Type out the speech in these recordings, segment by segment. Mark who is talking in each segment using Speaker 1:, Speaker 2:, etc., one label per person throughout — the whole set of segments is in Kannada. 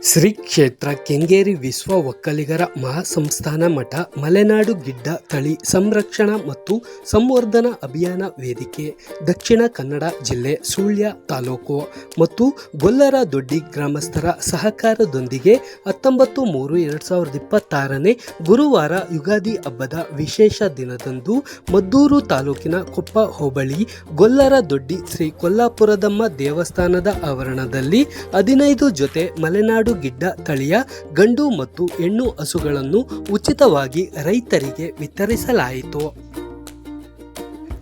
Speaker 1: ಶ್ರೀ ಕ್ಷೇತ್ರ ಕೆಂಗೇರಿ ವಿಶ್ವ ಒಕ್ಕಲಿಗರ ಮಹಾಸಂಸ್ಥಾನ ಮಠ ಮಲೆನಾಡು ಗಿಡ್ಡ ತಳಿ ಸಂರಕ್ಷಣಾ ಮತ್ತು ಸಂವರ್ಧನಾ ಅಭಿಯಾನ ವೇದಿಕೆ ದಕ್ಷಿಣ ಕನ್ನಡ ಜಿಲ್ಲೆ ಸುಳ್ಯ ತಾಲೂಕು ಮತ್ತು ಗೊಲ್ಲರದೊಡ್ಡಿ ಗ್ರಾಮಸ್ಥರ ಸಹಕಾರದೊಂದಿಗೆ 19/3/2026 ಗುರುವಾರ ಯುಗಾದಿ ಹಬ್ಬದ ವಿಶೇಷ ದಿನದಂದು ಮದ್ದೂರು ತಾಲೂಕಿನ ಕೊಪ್ಪ ಹೋಬಳಿ ಗೊಲ್ಲರದೊಡ್ಡಿ ಶ್ರೀ ಕೊಲ್ಲಾಪುರದಮ್ಮ ದೇವಸ್ಥಾನದ ಆವರಣದಲ್ಲಿ 15 ಜೊತೆ ಮಲೆನಾಡು ಗಿಡ್ಡ ತಳಿಯ ಗಂಡು ಮತ್ತು ಹೆಣ್ಣು ಹಸುಗಳನ್ನು ಉಚಿತವಾಗಿ ರೈತರಿಗೆ ವಿತರಿಸಲಾಯಿತು.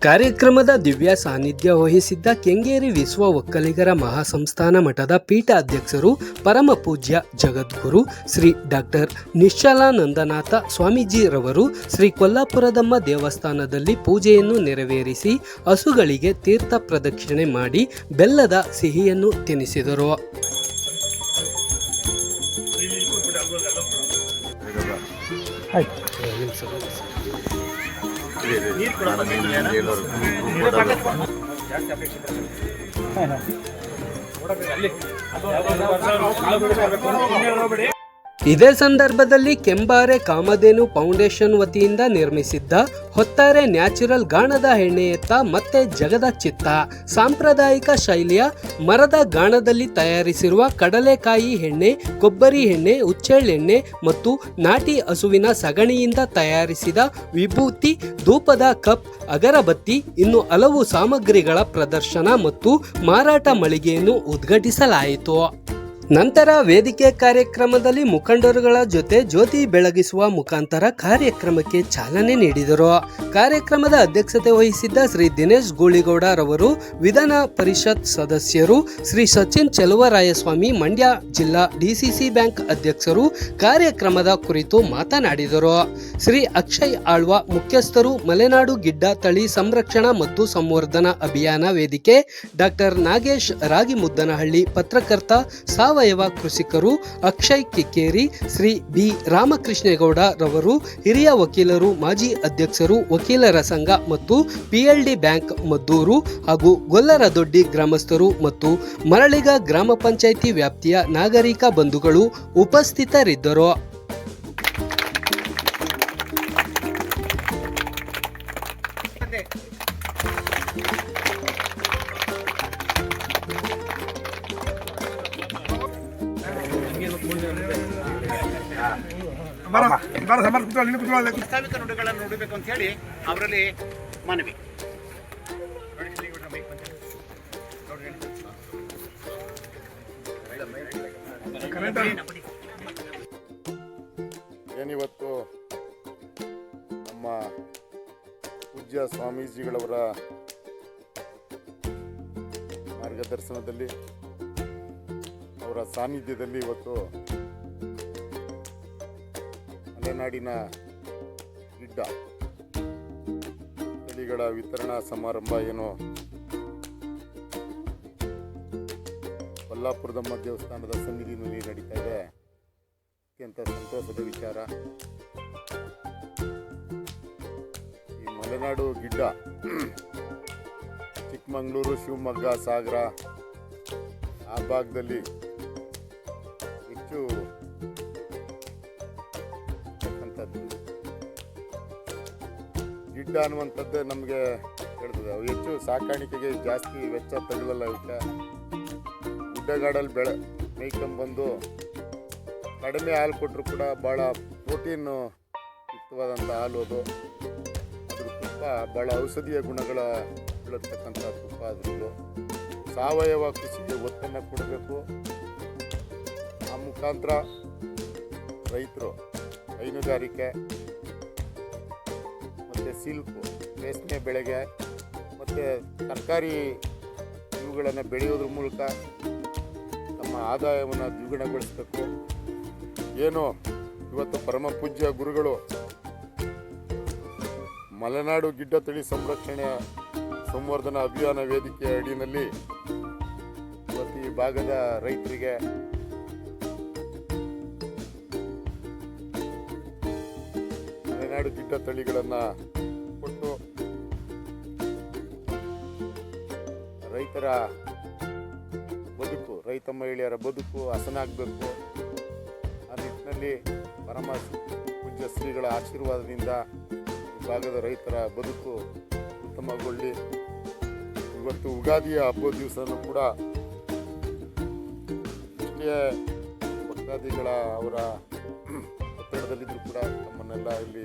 Speaker 1: ಕಾರ್ಯಕ್ರಮದ ದಿವ್ಯ ಸಾನ್ನಿಧ್ಯ ವಹಿಸಿದ್ದ ಕೆಂಗೇರಿ ವಿಶ್ವ ಒಕ್ಕಲಿಗರ ಮಹಾಸಂಸ್ಥಾನ ಮಠದ ಪೀಠಾಧ್ಯಕ್ಷರು ಪರಮ ಪೂಜ್ಯ ಜಗದ್ಗುರು ಶ್ರೀ ಡಾಕ್ಟರ್ ನಿಶ್ಚಲಾನಂದನಾಥ ಸ್ವಾಮೀಜಿರವರು ಶ್ರೀ ಕೊಲ್ಲಾಪುರದಮ್ಮ ದೇವಸ್ಥಾನದಲ್ಲಿ ಪೂಜೆಯನ್ನು ನೆರವೇರಿಸಿ ಹಸುಗಳಿಗೆ ತೀರ್ಥ ಪ್ರದಕ್ಷಿಣೆ ಮಾಡಿ ಬೆಲ್ಲದ ಸಿಹಿಯನ್ನು ತಿನ್ನಿಸಿದರು. ಇದೇ ಸಂದರ್ಭದಲ್ಲಿ ಕೆಂಬಾರೆ ಕಾಮಧೇನು ಫೌಂಡೇಶನ್ ವತಿಯಿಂದ ನಿರ್ಮಿಸಿದ್ದ ಹೊತ್ತಾರೆ ನ್ಯಾಚುರಲ್ ಗಾಣದ ಎಣ್ಣೆಯತ್ತ ಮತ್ತೆ ಜಗದ ಚಿತ್ತ ಸಾಂಪ್ರದಾಯಿಕ ಶೈಲಿಯ ಮರದ ಗಾಣದಲ್ಲಿ ತಯಾರಿಸಿರುವ ಕಡಲೆಕಾಯಿ ಎಣ್ಣೆ, ಕೊಬ್ಬರಿ ಎಣ್ಣೆ, ಹುಚ್ಚೆಳ್ಳೆಣ್ಣೆ ಮತ್ತು ನಾಟಿ ಹಸುವಿನ ಸಗಣಿಯಿಂದ ತಯಾರಿಸಿದ ವಿಭೂತಿ, ಧೂಪದ ಕಪ್, ಅಗರಬತ್ತಿ ಇನ್ನು ಹಲವು ಸಾಮಗ್ರಿಗಳ ಪ್ರದರ್ಶನ ಮತ್ತು ಮಾರಾಟ ಮಳಿಗೆಯನ್ನು ಉದ್ಘಾಟಿಸಲಾಯಿತು. ನಂತರ ವೇದಿಕೆ ಕಾರ್ಯಕ್ರಮದಲ್ಲಿ ಮುಖಂಡರುಗಳ ಜೊತೆ ಜ್ಯೋತಿ ಬೆಳಗಿಸುವ ಮುಖಾಂತರ ಕಾರ್ಯಕ್ರಮಕ್ಕೆ ಚಾಲನೆ ನೀಡಿದರು. ಕಾರ್ಯಕ್ರಮದ ಅಧ್ಯಕ್ಷತೆ ವಹಿಸಿದ್ದ ಶ್ರೀ ದಿನೇಶ್ ಗೂಳಿಗೌಡ ರವರು, ವಿಧಾನ ಪರಿಷತ್ ಸದಸ್ಯರು ಶ್ರೀ ಸಚಿನ್ ಚೆಲುವರಾಯಸ್ವಾಮಿ, ಮಂಡ್ಯ ಜಿಲ್ಲಾ ಡಿಸಿಸಿ ಬ್ಯಾಂಕ್ ಅಧ್ಯಕ್ಷರು ಕಾರ್ಯಕ್ರಮದ ಕುರಿತು ಮಾತನಾಡಿದರು. ಶ್ರೀ ಅಕ್ಷಯ್ ಆಳ್ವ ಮುಖ್ಯಸ್ಥರು, ಮಲೆನಾಡು ಗಿಡ್ಡ ತಳಿ ಸಂರಕ್ಷಣಾ ಮತ್ತು ಸಂವರ್ಧನಾ ಅಭಿಯಾನ ವೇದಿಕೆ ಡಾಕ್ಟರ್ ನಾಗೇಶ್ ರಾಗಿಮುದ್ದನಹಳ್ಳಿ, ಪತ್ರಕರ್ತ ಸಾವಯವ ಕೃಷಿಕರು ಅಕ್ಷಯ್ ಕಿಕ್ಕೇರಿ, ಶ್ರೀ ಬಿ ರಾಮಕೃಷ್ಣೇಗೌಡ ರವರು, ಹಿರಿಯ ವಕೀಲರು, ಮಾಜಿ ಅಧ್ಯಕ್ಷರು, ವಕೀಲರ ಸಂಘ ಮತ್ತು ಪಿಎಲ್ಡಿ ಬ್ಯಾಂಕ್ ಮದ್ದೂರು ಹಾಗೂ ಗೊಲ್ಲರದೊಡ್ಡಿ ಗ್ರಾಮಸ್ಥರು ಮತ್ತು ಮರಳಿಗ ಗ್ರಾಮ ಪಂಚಾಯಿತಿ ವ್ಯಾಪ್ತಿಯ ನಾಗರಿಕ ಬಂಧುಗಳು ಉಪಸ್ಥಿತರಿದ್ದರು.
Speaker 2: ಪ್ರಸ್ತಾವಿಕ ನುಡಿಗಳನ್ನು ನುಡಿಬೇಕು ಅಂತ ಹೇಳಿ ಅವರಲ್ಲಿ ಮನವಿ.
Speaker 3: ಏನಿವತ್ತು ನಮ್ಮ ಪೂಜ್ಯ ಸ್ವಾಮೀಜಿಗಳವರ ಮಾರ್ಗದರ್ಶನದಲ್ಲಿ, ಅವರ ಸಾನ್ನಿಧ್ಯದಲ್ಲಿ ಇವತ್ತು ಮಲೆನಾಡಿನ ಗಿಡ್ಡ ತಳಿಗಳ ವಿತರಣಾ ಸಮಾರಂಭ ಏನು ಕೊಲ್ಲಾಪುರದಮ್ಮ ದೇವಸ್ಥಾನದ ಸನ್ನಿಧಿಯಲ್ಲಿ ನಡೀತಾ ಇದೆ. ಅತ್ಯಂತ ಸಂತೋಷದ ವಿಚಾರ. ಈ ಮಲೆನಾಡು ಗಿಡ್ಡ ಚಿಕ್ಕಮಗಳೂರು, ಶಿವಮೊಗ್ಗ, ಸಾಗರ ಆ ಭಾಗದಲ್ಲಿ ಹೆಚ್ಚು ಗಿಡ್ಡ ಅನ್ನುವಂಥದ್ದೇ ನಮಗೆ ಹೇಳ್ತದೆ. ಅವು ಹೆಚ್ಚು ಸಾಕಾಣಿಕೆಗೆ ಜಾಸ್ತಿ ವೆಚ್ಚ ತಗೊಳ್ಳಲ್ಲ. ಇವಕ್ಕೆ ಗುಡ್ಡಗಾಡಲ್ಲಿ ಮೇಯ್ಕೊಂಬಂದು ಕಡಿಮೆ ಹಾಲು ಕೊಟ್ಟರು ಕೂಡ ಭಾಳ ಪ್ರೋಟೀನ್ ಯುಕ್ತವಾದಂಥ ಹಾಲು ಅದು. ಅದ್ರ ತುಪ್ಪ ಭಾಳ ಔಷಧೀಯ ಗುಣಗಳ ಇರತಕ್ಕಂಥ ತುಪ್ಪ. ಅದ್ರದ್ದು ಸಾವಯವ ಕೃಷಿಗೆ ಒತ್ತನ್ನು ಕೊಡಬೇಕು. ಆ ಮುಖಾಂತರ ರೈತರು ಹೈನುಗಾರಿಕೆ ಮತ್ತು ಸಿಲ್ಕು, ರೇಷ್ಮೆ ಬೆಳೆಗೆ ಮತ್ತು ತರಕಾರಿ ಇವುಗಳನ್ನು ಬೆಳೆಯೋದ್ರ ಮೂಲಕ ನಮ್ಮ ಆದಾಯವನ್ನು ದ್ವಿಗುಣಗೊಳಿಸಬೇಕು. ಏನು ಇವತ್ತು ಪರಮ ಪೂಜ್ಯ ಗುರುಗಳು ಮಲೆನಾಡು ಗಿಡ್ಡ ತಳಿ ಸಂರಕ್ಷಣೆ ಸಂವರ್ಧನಾ ಅಭಿಯಾನ ವೇದಿಕೆಯ ಅಡಿಯಲ್ಲಿ ಇವತ್ತು ಈ ಭಾಗದ ರೈತರಿಗೆ ಮಲೆನಾಡು ಗಿಡ್ಡ ತಳಿಗಳನ್ನು ಕೊಟ್ಟು ರೈತರ ಬದುಕು, ರೈತ ಮಹಿಳೆಯರ ಬದುಕು ಹಸನಾಗಬೇಕು. ನಿಟ್ಟಿನಲ್ಲಿ ಪರಮ ಪೂಜ್ಯ ಶ್ರೀಗಳ ಆಶೀರ್ವಾದದಿಂದ ಈ ಭಾಗದ ರೈತರ ಬದುಕು ಉತ್ತಮಗೊಳ್ಳಿ. ಇವತ್ತು ಉಗಾದಿಯ ಹಬ್ಬದ ದಿವಸನೂ ಕೂಡ ಎಷ್ಟೇ ಭಕ್ತಾದಿಗಳ ಅವರ ಒತ್ತಡದಲ್ಲಿದ್ದರೂ ಕೂಡ ತಮ್ಮನ್ನೆಲ್ಲ ಇಲ್ಲಿ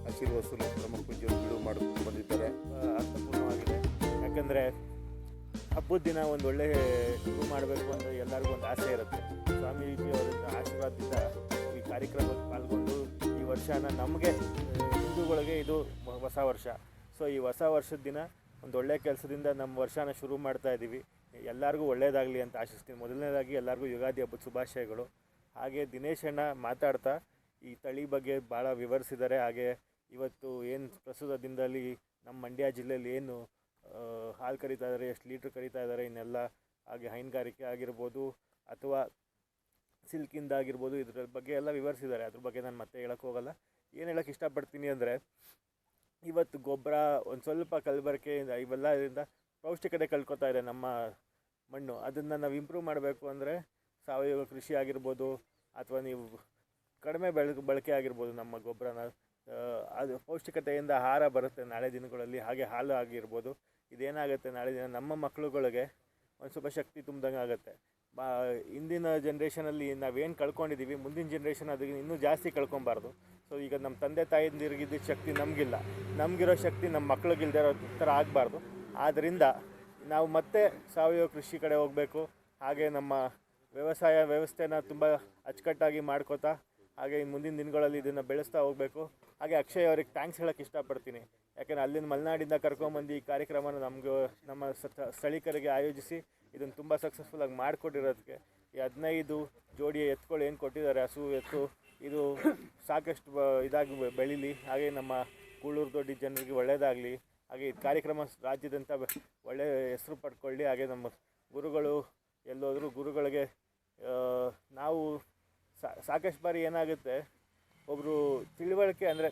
Speaker 3: ಆಶೀರ್ವದಿಸಲು ಪರಮ ಪೂಜ್ಯರು ಬಿಡುವು ಮಾಡಿಕೊಂಡು ಬಂದಿದ್ದಾರೆ.
Speaker 4: ಅರ್ಥಪೂರ್ಣವಾಗಿದೆ. ಯಾಕಂದರೆ ಹಬ್ಬದ ದಿನ ಒಂದು ಒಳ್ಳೆ ಶುರು ಮಾಡಬೇಕು ಅಂದರೆ ಎಲ್ಲರಿಗೂ ಒಂದು ಆಸೆ ಇರುತ್ತೆ. ಸ್ವಾಮೀಜಿಯವರ ಆಶೀರ್ವಾದದಿಂದ ಈ ಕಾರ್ಯಕ್ರಮಕ್ಕೆ ಪಾಲ್ಗೊಂಡು ಈ ವರ್ಷನ ನಮಗೆ ಹಿಂದೂಗಳಿಗೆ ಇದು ಹೊಸ ವರ್ಷ. ಸೊ ಈ ಹೊಸ ವರ್ಷದ ದಿನ ಒಂದು ಒಳ್ಳೆಯ ಕೆಲಸದಿಂದ ನಮ್ಮ ವರ್ಷನ ಶುರು ಮಾಡ್ತಾ ಇದ್ದೀವಿ. ಎಲ್ಲರಿಗೂ ಒಳ್ಳೆಯದಾಗಲಿ ಅಂತ ಆಶಿಸ್ತೀನಿ. ಮೊದಲನೇದಾಗಿ ಎಲ್ಲರಿಗೂ ಯುಗಾದಿ ಹಬ್ಬದ ಶುಭಾಶಯಗಳು. ಹಾಗೆ ದಿನೇಶ್ ಅಣ್ಣ ಮಾತಾಡ್ತಾ ಈ ತಳಿ ಬಗ್ಗೆ ಭಾಳ ವಿವರಿಸಿದ್ದಾರೆ. ಹಾಗೆ ಇವತ್ತು ಏನು ಪ್ರಸ್ತುತ ದಿನದಲ್ಲಿ ನಮ್ಮ ಮಂಡ್ಯ ಜಿಲ್ಲೆಯಲ್ಲಿ ಏನು ಹಾಲು ಕರೀತಾ ಇದ್ದಾರೆ, ಎಷ್ಟು ಲೀಟ್ರ್ ಕರೀತಾ ಇದ್ದಾರೆ ಇನ್ನೆಲ್ಲ, ಹಾಗೆ ಹೈನುಗಾರಿಕೆ ಆಗಿರ್ಬೋದು ಅಥವಾ ಸಿಲ್ಕಿಂದ ಆಗಿರ್ಬೋದು, ಇದ್ರ ಬಗ್ಗೆ ಎಲ್ಲ ವಿವರಿಸಿದ್ದಾರೆ. ಅದ್ರ ಬಗ್ಗೆ ನಾನು ಮತ್ತೆ ಹೇಳೋಕ್ಕೆ ಹೋಗಲ್ಲ. ಏನು ಹೇಳೋಕ್ಕೆ ಇಷ್ಟಪಡ್ತೀನಿ ಅಂದರೆ ಇವತ್ತು ಗೊಬ್ಬರ ಒಂದು ಸ್ವಲ್ಪ ಕಲಬೆರಕೆಯಿಂದ ಇವೆಲ್ಲ ಇದರಿಂದ ಪೌಷ್ಟಿಕತೆ ಕಳ್ಕೊತಾ ಇದೆ ನಮ್ಮ ಮಣ್ಣು. ಅದನ್ನು ನಾವು ಇಂಪ್ರೂವ್ ಮಾಡಬೇಕು ಅಂದರೆ ಸಾವಯವ ಕೃಷಿ ಆಗಿರ್ಬೋದು ಅಥವಾ ನೀವು ಕಡಿಮೆ ಬಳಕೆ ಆಗಿರ್ಬೋದು ನಮ್ಮ ಗೊಬ್ಬರನ, ಅದು ಪೌಷ್ಟಿಕತೆಯಿಂದ ಆಹಾರ ಬರುತ್ತೆ ನಾಳೆ ದಿನಗಳಲ್ಲಿ. ಹಾಗೆ ಹಾಲು ಆಗಿರ್ಬೋದು. ಇದೇನಾಗುತ್ತೆ ನಾಳೆ ದಿನ ನಮ್ಮ ಮಕ್ಕಳುಗಳಿಗೆ ಒಂದು ಸ್ವಲ್ಪ ಶಕ್ತಿ ತುಂಬ್ದಂಗೆ ಆಗುತ್ತೆ. ಹಿಂದಿನ ಜನ್ರೇಷನಲ್ಲಿ ನಾವೇನು ಕಳ್ಕೊಂಡಿದ್ದೀವಿ ಮುಂದಿನ ಜನ್ರೇಷನ್ ಅದಕ್ಕೆ ಇನ್ನೂ ಜಾಸ್ತಿ ಕಳ್ಕೊಬಾರ್ದು. ಸೊ ಈಗ ನಮ್ಮ ತಂದೆ ತಾಯಿಂದಿರಿಗಿದ್ದ ಶಕ್ತಿ ನಮಗಿಲ್ಲ, ನಮಗಿರೋ ಶಕ್ತಿ ನಮ್ಮ ಮಕ್ಳಿಗಿಲ್ದಿರೋ ಥರ ಆಗಬಾರ್ದು. ಆದ್ದರಿಂದ ನಾವು ಮತ್ತೆ ಸಾವಯವ ಕೃಷಿ ಕಡೆ ಹೋಗಬೇಕು. ಹಾಗೆ ನಮ್ಮ ವ್ಯವಸಾಯ ವ್ಯವಸ್ಥೆನ ತುಂಬ ಅಚ್ಚುಕಟ್ಟಾಗಿ ಮಾಡ್ಕೋತಾ ಹಾಗೆ ಮುಂದಿನ ದಿನಗಳಲ್ಲಿ ಇದನ್ನು ಬೆಳೆಸ್ತಾ ಹೋಗಬೇಕು. ಹಾಗೆ ಅಕ್ಷಯ್ ಅವ್ರಿಗೆ ಥ್ಯಾಂಕ್ಸ್ ಹೇಳೋಕ್ಕೆ ಇಷ್ಟಪಡ್ತೀನಿ. ಯಾಕೆಂದರೆ ಅಲ್ಲಿಂದ ಮಲೆನಾಡಿಂದ ಕರ್ಕೊಂಬಂದು ಈ ಕಾರ್ಯಕ್ರಮನ ನಮ್ಮ ಸ್ಥಳೀಕರಿಗೆ ಆಯೋಜಿಸಿ ಇದನ್ನು ತುಂಬ ಸಕ್ಸಸ್ಫುಲ್ಲಾಗಿ ಮಾಡಿಕೊಟ್ಟಿರೋದಕ್ಕೆ ಈ 15 ಜೋಡಿ ಎತ್ತುಗಳು ಏನು ಕೊಟ್ಟಿದ್ದಾರೆ, ಹಸು ಎತ್ತು, ಇದು ಸಾಕಷ್ಟು ಇದಾಗಿ ಬೆಳೀಲಿ. ಹಾಗೆ ನಮ್ಮ ಕೂಳೂರು ದೊಡ್ಡ ಜನರಿಗೆ ಒಳ್ಳೆಯದಾಗಲಿ. ಹಾಗೆ ಈ ಕಾರ್ಯಕ್ರಮ ರಾಜ್ಯದಂತ ಒಳ್ಳೆಯ ಹೆಸರು ಪಡ್ಕೊಳ್ಳಿ. ಹಾಗೆ ನಮ್ಮ ಗುರುಗಳು ಎಲ್ಲೋದರೂ ಗುರುಗಳಿಗೆ ನಾವು ಸಾಕಷ್ಟು ಬಾರಿ ಏನಾಗುತ್ತೆ, ಒಬ್ಬರು ತಿಳುವಳಿಕೆ ಅಂದರೆ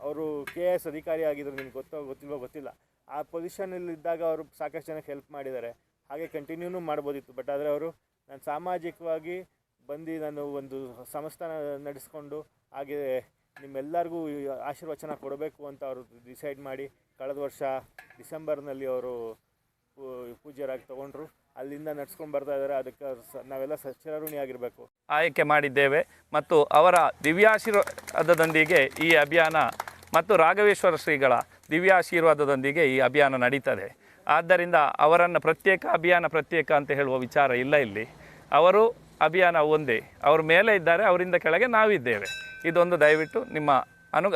Speaker 4: ಅವರು KS ಅಧಿಕಾರಿ ಆಗಿದ್ರು, ನಿಮ್ಗೆ ಗೊತ್ತಿಲ್ವೋ ಗೊತ್ತಿಲ್ಲ, ಆ ಪೊಸಿಷನಲ್ಲಿದ್ದಾಗ ಅವರು ಸಾಕಷ್ಟು ಜನಕ್ಕೆ ಹೆಲ್ಪ್ ಮಾಡಿದ್ದಾರೆ. ಹಾಗೆ ಕಂಟಿನ್ಯೂನೂ ಮಾಡ್ಬೋದಿತ್ತು. ಬಟ್ ಆದರೆ ಅವರು ನಾನು ಸಾಮಾಜಿಕವಾಗಿ ಬಂದು ನಾನು ಒಂದು ಸಂಸ್ಥಾನ ನಡೆಸ್ಕೊಂಡು ಹಾಗೆ ನಿಮ್ಮೆಲ್ಲರಿಗೂ ಆಶೀರ್ವಚನ ಕೊಡಬೇಕು ಅಂತ ಅವರು ಡಿಸೈಡ್ ಮಾಡಿ ಕಳೆದ ವರ್ಷ ಡಿಸೆಂಬರ್ನಲ್ಲಿ ಅವರು ಪೂಜ್ಯರಾಗಿ ತೊಗೊಂಡ್ರು. ಅಲ್ಲಿಂದ ನಡ್ಸ್ಕೊಂಡು ಬರ್ತಾ ಇದ್ದಾರೆ. ಅದಕ್ಕೆ ನಾವೆಲ್ಲ ಚಿರಋಣಿಯಾಗಿರಬೇಕು.
Speaker 5: ಆಯ್ಕೆ ಮಾಡಿದ್ದೇವೆ ಮತ್ತು ಅವರ ದಿವ್ಯಾಶೀರ್ವಾದದೊಂದಿಗೆ ಈ ಅಭಿಯಾನ ಮತ್ತು ರಾಘವೇಶ್ವರ ಶ್ರೀಗಳ ದಿವ್ಯಾಶೀರ್ವಾದದೊಂದಿಗೆ ಈ ಅಭಿಯಾನ ನಡೀತದೆ. ಆದ್ದರಿಂದ ಅವರನ್ನು ಪ್ರತ್ಯೇಕ ಅಂತ ಹೇಳುವ ವಿಚಾರ ಇಲ್ಲ ಇಲ್ಲಿ. ಅವರು ಅಭಿಯಾನ ಒಂದೇ, ಅವ್ರ ಮೇಲೆ ಇದ್ದಾರೆ, ಅವರಿಂದ ಕೆಳಗೆ ನಾವಿದ್ದೇವೆ. ಇದೊಂದು ದಯವಿಟ್ಟು ನಿಮ್ಮ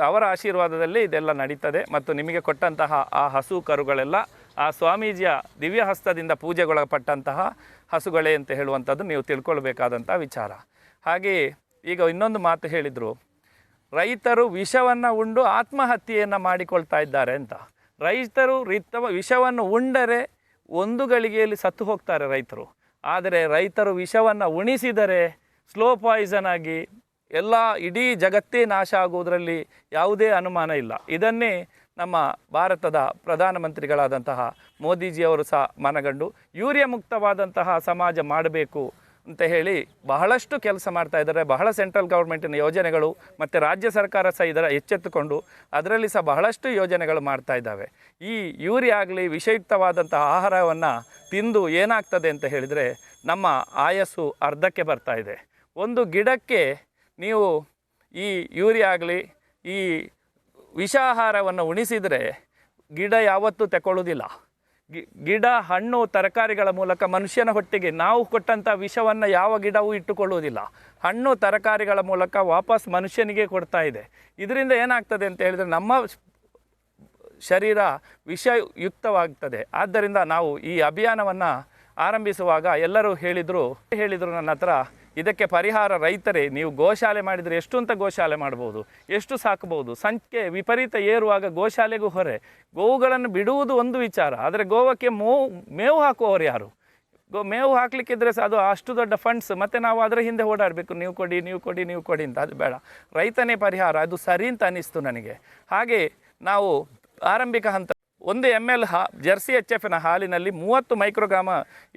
Speaker 5: ಅವರ ಆಶೀರ್ವಾದದಲ್ಲಿ ಇದೆಲ್ಲ ನಡೀತದೆ. ಮತ್ತು ನಿಮಗೆ ಕೊಟ್ಟಂತಹ ಆ ಹಸು ಕರುಗಳೆಲ್ಲ ಆ ಸ್ವಾಮೀಜಿಯ ದಿವ್ಯ ಹಸ್ತದಿಂದ ಪೂಜೆಗೊಳಪಟ್ಟಂತಹ ಹಸುಗಳೇ ಅಂತ ಹೇಳುವಂಥದ್ದು ನೀವು ತಿಳ್ಕೊಳ್ಬೇಕಾದಂಥ ವಿಚಾರ. ಹಾಗೆಯೇ ಈಗ ಇನ್ನೊಂದು ಮಾತು ಹೇಳಿದರು, ರೈತರು ವಿಷವನ್ನು ಉಂಡು ಆತ್ಮಹತ್ಯೆಯನ್ನು ಮಾಡಿಕೊಳ್ತಾ ಇದ್ದಾರೆ ಅಂತ. ರೈತರು ವಿಷವನ್ನು ಉಂಡರೆ ಒಂದು ಗಳಿಗೆಯಲ್ಲಿ ಸತ್ತು ಹೋಗ್ತಾರೆ ರೈತರು. ಆದರೆ ರೈತರು ವಿಷವನ್ನು ಉಣಿಸಿದರೆ ಸ್ಲೋ ಪಾಯ್ಸನ್ ಆಗಿ ಎಲ್ಲ ಇಡೀ ಜಗತ್ತೇ ನಾಶ ಆಗುವುದರಲ್ಲಿ ಯಾವುದೇ ಅನುಮಾನ ಇಲ್ಲ. ಇದನ್ನೇ ನಮ್ಮ ಭಾರತದ ಪ್ರಧಾನಮಂತ್ರಿಗಳಾದಂತಹ ಮೋದಿಜಿಯವರು ಸಹ ಮನಗಂಡು ಯೂರಿಯಾ ಮುಕ್ತವಾದಂತಹ ಸಮಾಜ ಮಾಡಬೇಕು ಅಂತ ಹೇಳಿ ಬಹಳಷ್ಟು ಕೆಲಸ ಮಾಡ್ತಾ ಇದ್ದಾರೆ. ಬಹಳ ಸೆಂಟ್ರಲ್ ಗೌರ್ಮೆಂಟಿನ ಯೋಜನೆಗಳು ಮತ್ತು ರಾಜ್ಯ ಸರ್ಕಾರ ಸಹ ಇದರ ಎಚ್ಚೆತ್ತುಕೊಂಡು ಅದರಲ್ಲಿ ಸಹ ಬಹಳಷ್ಟು ಯೋಜನೆಗಳು ಮಾಡ್ತಾ ಇದ್ದಾವೆ. ಈ ಯೂರಿಯಾ ಆಗಲಿ ವಿಷಯುಕ್ತವಾದಂತಹ ಆಹಾರವನ್ನು ತಿಂದು ಏನಾಗ್ತದೆ ಅಂತ ಹೇಳಿದರೆ ನಮ್ಮ ಆಯಸ್ಸು ಅರ್ಧಕ್ಕೆ ಬರ್ತಾ ಇದೆ. ಒಂದು ಗಿಡಕ್ಕೆ ನೀವು ಈ ಯೂರಿಯಾ ಆಗಲಿ ಈ ವಿಷಾಹಾರವನ್ನು ಉಣಿಸಿದರೆ ಗಿಡ ಯಾವತ್ತೂ ತಗೊಳ್ಳೋದಿಲ್ಲ. ಗಿಡ ಹಣ್ಣು ತರಕಾರಿಗಳ ಮೂಲಕ ಮನುಷ್ಯನ ಹೊಟ್ಟೆಗೆ ನಾವು ಕೊಟ್ಟಂಥ ವಿಷವನ್ನು ಯಾವ ಗಿಡವೂ ಇಟ್ಟುಕೊಳ್ಳುವುದಿಲ್ಲ. ಹಣ್ಣು ತರಕಾರಿಗಳ ಮೂಲಕ ವಾಪಸ್ ಮನುಷ್ಯನಿಗೆ ಕೊಡ್ತಾ ಇದೆ. ಇದರಿಂದ ಏನಾಗ್ತದೆ ಅಂತ ಹೇಳಿದರೆ ನಮ್ಮ ಶರೀರ ವಿಷಯುಕ್ತವಾಗ್ತದೆ. ಆದ್ದರಿಂದ ನಾವು ಈ ಅಭಿಯಾನವನ್ನು ಆರಂಭಿಸುವಾಗ ಎಲ್ಲರೂ ಹೇಳಿದರು ನನ್ನ ಹತ್ರ, ಇದಕ್ಕೆ ಪರಿಹಾರ ರೈತರೇ. ನೀವು ಗೋಶಾಲೆ ಮಾಡಿದರೆ ಎಷ್ಟು ಅಂತ ಗೋಶಾಲೆ ಮಾಡ್ಬೋದು, ಎಷ್ಟು ಸಾಕಬಹುದು. ಸಂಖ್ಯೆ ವಿಪರೀತ ಏರುವಾಗ ಗೋಶಾಲೆಗೂ ಹೊರೆ. ಗೋವುಗಳನ್ನು ಬಿಡುವುದು ಒಂದು ವಿಚಾರ, ಆದರೆ ಗೋವಕ್ಕೆ ಮೇವು ಹಾಕುವವರು ಯಾರು? ಮೇವು ಹಾಕಲಿಕ್ಕಿದ್ರೆ ಸಹ ಅದು ಅಷ್ಟು ದೊಡ್ಡ ಫಂಡ್ಸ್, ಮತ್ತು ನಾವು ಅದರ ಹಿಂದೆ ಓಡಾಡಬೇಕು, ನೀವು ಕೊಡಿ ಅಂತ. ಅದು ಬೇಡ, ರೈತನೇ ಪರಿಹಾರ. ಅದು ಸರಿ ಅಂತ ಅನ್ನಿಸ್ತು ನನಗೆ. ಹಾಗೆ ನಾವು ಆರಂಭಿಕ ಹಂತ 1 ml ಜರ್ಸಿ HFನ ಹಾಲಿನಲ್ಲಿ 30 ಮೈಕ್ರೋಗ್ರಾಮ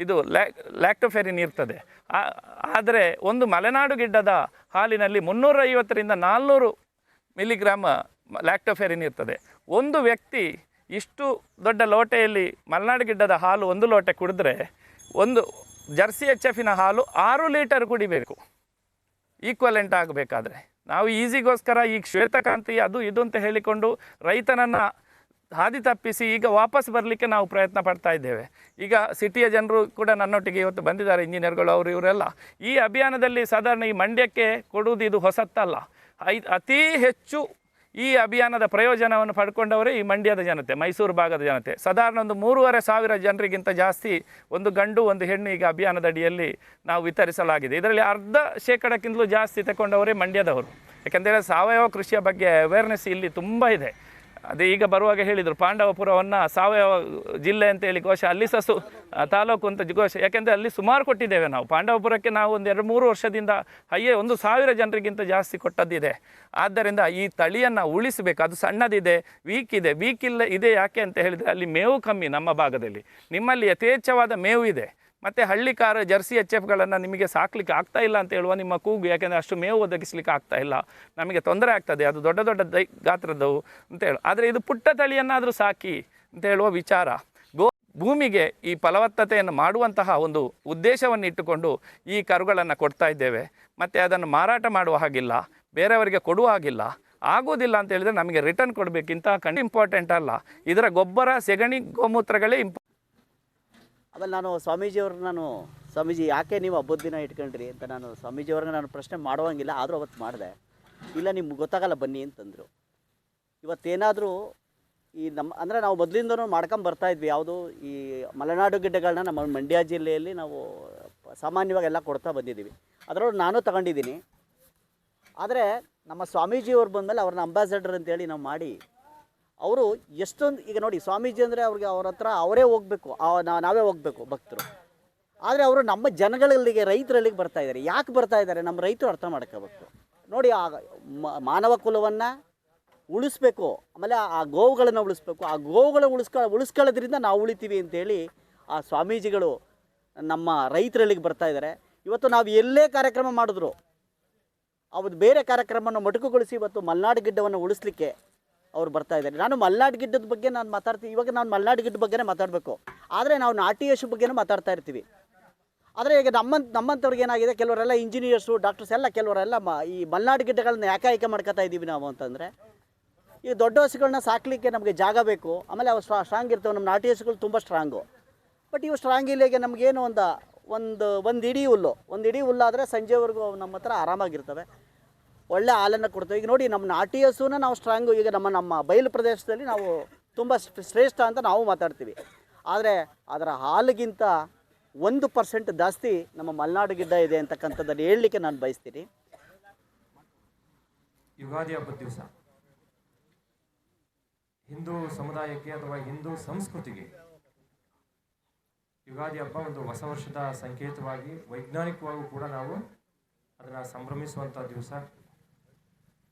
Speaker 5: ಇದು ಲ್ಯಾಕ್ಟೋಫೆರಿನ್ ಇರ್ತದೆ. ಆದರೆ ಒಂದು ಮಲೆನಾಡು ಗಿಡ್ಡದ ಹಾಲಿನಲ್ಲಿ 350ರಿಂದ 400 ಮಿಲಿಗ್ರಾಮ್ ಲ್ಯಾಕ್ಟೋಫೆರಿನ್ ಇರ್ತದೆ. ಒಂದು ವ್ಯಕ್ತಿ ಇಷ್ಟು ದೊಡ್ಡ ಲೋಟೆಯಲ್ಲಿ ಮಲೆನಾಡು ಗಿಡ್ಡದ ಹಾಲು 1 ಲೋಟೆ ಕುಡಿದ್ರೆ ಒಂದು ಜರ್ಸಿ ಎಫ್ ಹಾಲು 6 ಲೀಟರ್ ಕುಡಿಬೇಕು ಈಕ್ವಲೆಂಟ್ ಆಗಬೇಕಾದ್ರೆ. ನಾವು ಈಸಿಗೋಸ್ಕರ ಈಗ ಶ್ವೇತಕ್ರಾಂತಿ ಅದು ಇದು ಅಂತ ಹೇಳಿಕೊಂಡು ರೈತನನ್ನು ಹಾದಿ ತಪ್ಪಿಸಿ ಈಗ ವಾಪಸ್ ಬರಲಿಕ್ಕೆ ನಾವು ಪ್ರಯತ್ನ ಪಡ್ತಾ ಇದ್ದೇವೆ. ಈಗ ಸಿಟಿಯ ಜನರು ಕೂಡ ನನ್ನೊಟ್ಟಿಗೆ ಇವತ್ತು ಬಂದಿದ್ದಾರೆ, ಇಂಜಿನಿಯರ್ಗಳು ಅವರು ಇವರೆಲ್ಲ. ಈ ಅಭಿಯಾನದಲ್ಲಿ ಸಾಧಾರಣ ಈ ಮಂಡ್ಯಕ್ಕೆ ಕೊಡುವುದು ಇದು ಹೊಸತ್ತಲ್ಲ. ಅತಿ ಹೆಚ್ಚು ಈ ಅಭಿಯಾನದ ಪ್ರಯೋಜನವನ್ನು ಪಡ್ಕೊಂಡವರೇ ಈ ಮಂಡ್ಯದ ಜನತೆ, ಮೈಸೂರು ಭಾಗದ ಜನತೆ. ಸಾಧಾರಣ ಒಂದು 3,500 ಜನರಿಗಿಂತ ಜಾಸ್ತಿ, ಒಂದು ಗಂಡು ಒಂದು ಹೆಣ್ಣು ಈಗ ಅಭಿಯಾನದ ಅಡಿಯಲ್ಲಿ ನಾವು ವಿತರಿಸಲಾಗಿದೆ. ಇದರಲ್ಲಿ 10% ಜಾಸ್ತಿ ತಗೊಂಡವರೇ ಮಂಡ್ಯದವರು. ಯಾಕೆಂದರೆ ಸಾವಯವ ಕೃಷಿಯ ಬಗ್ಗೆ ಅವೇರ್ನೆಸ್ ಇಲ್ಲಿ ತುಂಬ ಇದೆ. ಅದೇ ಈಗ ಬರುವಾಗ ಹೇಳಿದರು, ಪಾಂಡವಪುರವನ್ನು ಸಾವಯವ ಜಿಲ್ಲೆ ಅಂತೇಳಿ ಘೋಷ, ಅಲ್ಲಿ ಸಹ ತಾಲೂಕು ಅಂತ ಘೋಷ. ಯಾಕೆಂದರೆ ಅಲ್ಲಿ ಸುಮಾರು ಕೊಟ್ಟಿದ್ದೇವೆ ನಾವು. ಪಾಂಡವಪುರಕ್ಕೆ ನಾವು ಒಂದು 2-3 ವರ್ಷದಿಂದ 1,000 ಜನರಿಗಿಂತ ಜಾಸ್ತಿ ಕೊಟ್ಟದ್ದಿದೆ. ಆದ್ದರಿಂದ ಈ ತಳಿಯನ್ನು ಉಳಿಸಬೇಕು. ಅದು ಸಣ್ಣದಿದೆ, ವೀಕ್ ಇದೆ ಯಾಕೆ ಅಂತ ಹೇಳಿದರೆ ಅಲ್ಲಿ ಮೇವು ಕಮ್ಮಿ ನಮ್ಮ ಭಾಗದಲ್ಲಿ. ನಿಮ್ಮಲ್ಲಿ ಯಥೇಚ್ಛವಾದ ಮೇವು ಇದೆ. ಮತ್ತು ಹಳ್ಳಿಕಾರ ಜರ್ಸಿ ಎಫ್ಗಳನ್ನು ನಿಮಗೆ ಸಾಕಲಿಕ್ಕೆ ಆಗ್ತಾ ಇಲ್ಲ ಅಂತ ಹೇಳುವ ನಿಮ್ಮ ಕೂಗು. ಯಾಕೆಂದರೆ ಅಷ್ಟು ಮೇವು ಒದಗಿಸಲಿಕ್ಕೆ ಆಗ್ತಾ ಇಲ್ಲ, ನಮಗೆ ತೊಂದರೆ ಆಗ್ತದೆ, ಅದು ದೊಡ್ಡ ದೊಡ್ಡ ಗಾತ್ರದವು ಅಂತೇಳಿ. ಆದರೆ ಇದು ಪುಟ್ಟ ತಳಿಯನ್ನಾದರೂ ಸಾಕಿ ಅಂತ ಹೇಳುವ ವಿಚಾರ. ಭೂಮಿಗೆ ಈ ಫಲವತ್ತತೆಯನ್ನು ಮಾಡುವಂತಹ ಒಂದು ಉದ್ದೇಶವನ್ನು ಇಟ್ಟುಕೊಂಡು ಈ ಕರುಗಳನ್ನು ಕೊಡ್ತಾ ಇದ್ದೇವೆ. ಮತ್ತು ಅದನ್ನು ಮಾರಾಟ ಮಾಡುವ ಹಾಗಿಲ್ಲ, ಬೇರೆಯವರಿಗೆ ಕೊಡುವ ಹಾಗಿಲ್ಲ. ಆಗೋದಿಲ್ಲ ಅಂತ ಹೇಳಿದರೆ ನಮಗೆ ರಿಟರ್ನ್ ಕೊಡಬೇಕಿಂತ ಇಂಪಾರ್ಟೆಂಟ್ ಅಲ್ಲ. ಇದರ ಗೊಬ್ಬರ, ಸೆಗಣಿ, ಗೋಮೂತ್ರಗಳೇ
Speaker 6: ಆಮೇಲೆ ನಾನು ಸ್ವಾಮೀಜಿ ಯಾಕೆ ನೀವು ಹಬ್ಬದ ದಿನ ಇಟ್ಕೊಂಡ್ರಿ ಅಂತ ನಾನು ಸ್ವಾಮೀಜಿಯವ್ರಿಗೆ ನಾನು ಪ್ರಶ್ನೆ ಮಾಡುವಂಗಿಲ್ಲ. ಆದರೂ ಅವತ್ತು ಮಾಡಿದೆ. ಇಲ್ಲ ನಿಮ್ಗೆ ಗೊತ್ತಾಗಲ್ಲ ಬನ್ನಿ ಅಂತಂದರು. ಇವತ್ತೇನಾದರೂ ಈ ಅಂದರೆ ನಾವು ಮೊದಲಿಂದನೂ ಮಾಡ್ಕೊಂಬರ್ತಾಯಿದ್ವಿ. ಯಾವುದು ಈ ಮಲೆನಾಡು ಗಿಡ್ಡಗಳನ್ನ ನಮ್ಮ ಮಂಡ್ಯ ಜಿಲ್ಲೆಯಲ್ಲಿ ನಾವು ಸಾಮಾನ್ಯವಾಗಿ ಎಲ್ಲ ಕೊಡ್ತಾ ಬಂದಿದ್ದೀವಿ. ಅದರೊಳಗೆ ನಾನು ತಗೊಂಡಿದ್ದೀನಿ. ಆದರೆ ನಮ್ಮ ಸ್ವಾಮೀಜಿಯವ್ರು ಬಂದಮೇಲೆ ಅವ್ರನ್ನ ಅಂಬಾಸಡರ್ ಅಂತೇಳಿ ನಾವು ಮಾಡಿ, ಅವರು ಎಷ್ಟೊಂದು, ಈಗ ನೋಡಿ ಸ್ವಾಮೀಜಿ ಅಂದರೆ ಅವ್ರಿಗೆ ಅವ್ರ ಹತ್ರ ಅವರೇ ಹೋಗಬೇಕು, ನಾವೇ ಹೋಗಬೇಕು ಭಕ್ತರು. ಆದರೆ ಅವರು ನಮ್ಮ ಜನಗಳಲ್ಲಿಗೆ, ರೈತರಲ್ಲಿಗೆ ಬರ್ತಾಯಿದ್ದಾರೆ. ಯಾಕೆ ಬರ್ತಾಯಿದ್ದಾರೆ? ನಮ್ಮ ರೈತರು ಅರ್ಥ ಮಾಡ್ಕೋಬೇಕು. ನೋಡಿ, ಆ ಮಾನವ ಕುಲವನ್ನು ಉಳಿಸ್ಬೇಕು, ಆಮೇಲೆ ಆ ಗೋವುಗಳನ್ನು ಉಳಿಸ್ಬೇಕು. ಆ ಗೋವುಗಳ ಉಳಿಸ್ಕೊಳ್ಳೋದ್ರಿಂದ ನಾವು ಉಳಿತೀವಿ ಅಂತೇಳಿ ಆ ಸ್ವಾಮೀಜಿಗಳು ನಮ್ಮ ರೈತರಲ್ಲಿಗೆ ಬರ್ತಾಯಿದ್ದಾರೆ. ಇವತ್ತು ನಾವು ಎಲ್ಲೇ ಕಾರ್ಯಕ್ರಮ ಮಾಡಿದ್ರು ಅವತ್ತು ಬೇರೆ ಕಾರ್ಯಕ್ರಮವನ್ನು ಮೊಟಕುಗೊಳಿಸಿ ಇವತ್ತು ಮಲೆನಾಡು ಗಿಡ್ಡವನ್ನು ಉಳಿಸ್ಲಿಕ್ಕೆ ಅವ್ರು ಬರ್ತಾಯಿದ್ದಾರೆ. ನಾನು ಮಲೆನಾಡು ಗಿಡ್ಡದ ಬಗ್ಗೆ ನಾನು ಮಾತಾಡ್ತೀನಿ. ಇವಾಗ ನಾನು ಮಲೆನಾಡು ಗಿಡ್ಡ ಬಗ್ಗೆನೇ ಮಾತಾಡಬೇಕು. ಆದರೆ ನಾವು ನಾಟಿ ಹಸು ಬಗ್ಗೆನೂ ಮಾತಾಡ್ತಾ ಇರ್ತೀವಿ. ಆದರೆ ಈಗ ನಮ್ಮಂಥವ್ರಿಗೆ ಏನಾಗಿದೆ, ಕೆಲವರೆಲ್ಲ ಇಂಜಿನಿಯರ್ಸು, ಡಾಕ್ಟರ್ಸ್ ಎಲ್ಲ ಕೆಲವರೆಲ್ಲ ಈ ಮಲೆನಾಡು ಗಿಡ್ಡಗಳನ್ನ ಯಾಕೆ ಆಯ್ಕೆ ಮಾಡ್ಕೊತಾ ಇದ್ದೀವಿ ನಾವು ಅಂತಂದರೆ, ಈ ದೊಡ್ಡ ಹಸುಗಳನ್ನ ಸಾಕಲಿಕ್ಕೆ ನಮಗೆ ಜಾಗ ಬೇಕು. ಆಮೇಲೆ ಅವು ಸ್ಟ್ರಾಂಗ್ ಇರ್ತವೆ. ನಮ್ಮ ನಾಟಿ ಹಸುಗಳು ತುಂಬ ಸ್ಟ್ರಾಂಗು. ಬಟ್ ಇವು ಸ್ಟ್ರಾಂಗ್ ಇಲ್ಲಿಗೆ ನಮಗೇನು ಒಂದು ಇಡೀ ಹುಲ್ಲಾದರೆ ಸಂಜೆವರೆಗೂ ನಮ್ಮ ಹತ್ರ ಆರಾಮಾಗಿರ್ತವೆ, ಒಳ್ಳೆ ಹಾಲನ್ನು ಕೊಡ್ತೇವೆ. ಈಗ ನೋಡಿ, ನಮ್ಮ ನಾಟಿ ಹಸುನ ನಾವು ಸ್ಟ್ರಾಂಗು. ಈಗ ನಮ್ಮ ಬಯಲು ಪ್ರದೇಶದಲ್ಲಿ ನಾವು ತುಂಬ ಶ್ರೇಷ್ಠ ಅಂತ ನಾವು ಮಾತಾಡ್ತೀವಿ. ಆದರೆ ಅದರ ಹಾಲಿಗಿಂತ 1% ಜಾಸ್ತಿ ನಮ್ಮ ಮಲೆನಾಡು ಗಿಡ್ಡ ಇದೆ ಅಂತಕ್ಕಂಥದ್ದನ್ನು ಹೇಳಲಿಕ್ಕೆ ನಾನು ಬಯಸ್ತೀನಿ.
Speaker 7: ಯುಗಾದಿ ಹಬ್ಬದ ದಿವಸ ಹಿಂದೂ ಸಮುದಾಯಕ್ಕೆ ಅಥವಾ ಹಿಂದೂ ಸಂಸ್ಕೃತಿಗೆ ಯುಗಾದಿ ಹಬ್ಬ ಒಂದು ಹೊಸ ವರ್ಷದ ಸಂಕೇತವಾಗಿ, ವೈಜ್ಞಾನಿಕವಾಗೂ ಕೂಡ ನಾವು ಅದನ್ನು ಸಂಭ್ರಮಿಸುವಂಥ ದಿವಸ.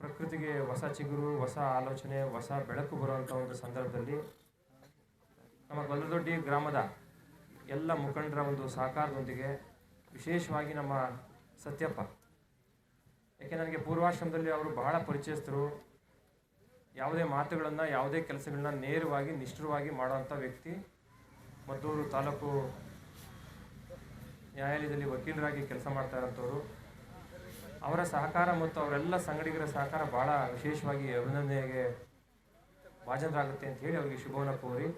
Speaker 7: ಪ್ರಕೃತಿಗೆ ಹೊಸ ಚಿಗುರು, ಹೊಸ ಆಲೋಚನೆ, ಹೊಸ ಬೆಳಕು ಬರುವಂಥ ಒಂದು ಸಂದರ್ಭದಲ್ಲಿ ನಮ್ಮ ಗೊಲ್ಲದೊಡ್ಡಿ ಗ್ರಾಮದ ಎಲ್ಲ ಮುಖಂಡರ ಒಂದು ಸಹಕಾರದೊಂದಿಗೆ, ವಿಶೇಷವಾಗಿ ನಮ್ಮ ಸತ್ಯಪ್ಪ, ಯಾಕೆ ನನಗೆ ಪೂರ್ವಾಶ್ರಮದಲ್ಲಿ ಅವರು ಬಹಳ ಪರಿಚಯಸ್ಥರು. ಯಾವುದೇ ಮಾತುಗಳನ್ನು, ಯಾವುದೇ ಕೆಲಸಗಳನ್ನ ನೇರವಾಗಿ, ನಿಷ್ಠುರವಾಗಿ ಮಾಡುವಂಥ ವ್ಯಕ್ತಿ. ಮದ್ದೂರು ತಾಲೂಕು ನ್ಯಾಯಾಲಯದಲ್ಲಿ ವಕೀಲರಾಗಿ ಕೆಲಸ ಮಾಡ್ತಾ ಇರೋಂಥವ್ರು. ಅವರ ಸಹಕಾರ ಮತ್ತು ಅವರೆಲ್ಲ ಸಂಗಡಿಗರ ಸಹಕಾರ ಭಾಳ ವಿಶೇಷವಾಗಿ ಅಭಿನಂದನೆಗೆ ಭಾಜನರಾಗುತ್ತೆ ಅಂತ ಹೇಳಿ ಅವರಿಗೆ ಶುಭವನ್ನು ಕೋರಿ,